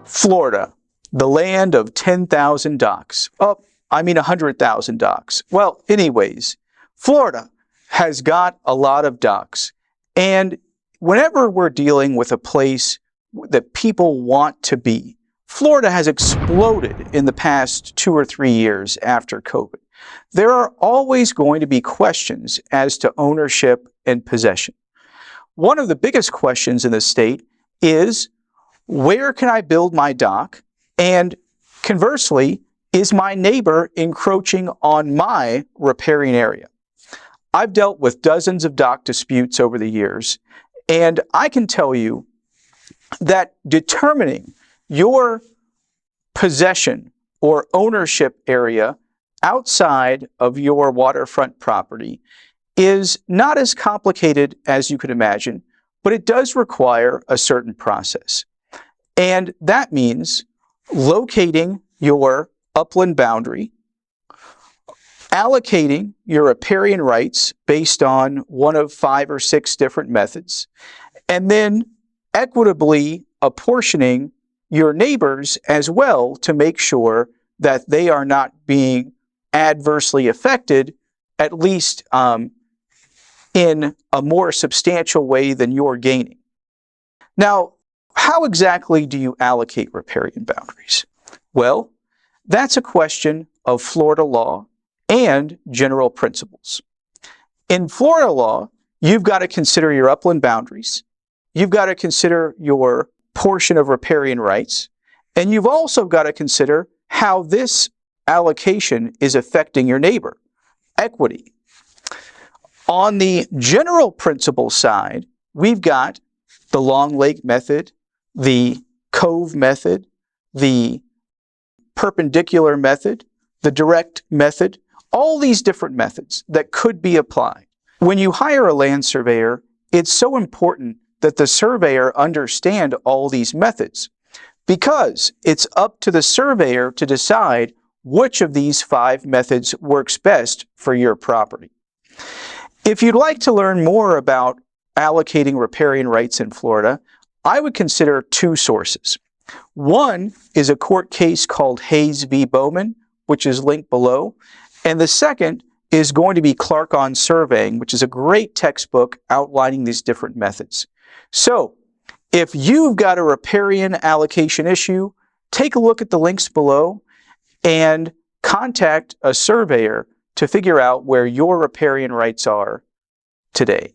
Florida, the land of 10,000 docks. Oh, I mean 100,000 docks. Well, anyways, Florida has got a lot of docks. And whenever we're dealing with a place that people want to be, Florida has exploded in the past 2 or 3 years after COVID. There are always going to be questions as to ownership and possession. One of the biggest questions in the state is, where can I build my dock? And conversely, is my neighbor encroaching on my riparian area? I've dealt with dozens of dock disputes over the years, and I can tell you that determining your possession or ownership area outside of your waterfront property is not as complicated as you could imagine, but it does require a certain process. And that means locating your upland boundary, allocating your riparian rights based on one of 5 or 6 different methods, and then equitably apportioning your neighbors as well to make sure that they are not being adversely affected, at least in a more substantial way than you're gaining. Now, how exactly do you allocate riparian boundaries? Well, that's a question of Florida law and general principles. In Florida law, you've got to consider your upland boundaries, you've got to consider your portion of riparian rights, and you've also got to consider how this allocation is affecting your neighbor, equity. On the general principle side, we've got the Long Lake method, the Cove method, the perpendicular method, the direct method, all these different methods that could be applied. When you hire a land surveyor, it's so important that the surveyor understand all these methods, because it's up to the surveyor to decide which of these 5 methods works best for your property. If you'd like to learn more about allocating riparian rights in Florida, I would consider 2 sources. One is a court case called Hayes v. Bowman, which is linked below, and the second is going to be Clark on Surveying, which is a great textbook outlining these different methods. So, if you've got a riparian allocation issue, take a look at the links below and contact a surveyor to figure out where your riparian rights are today.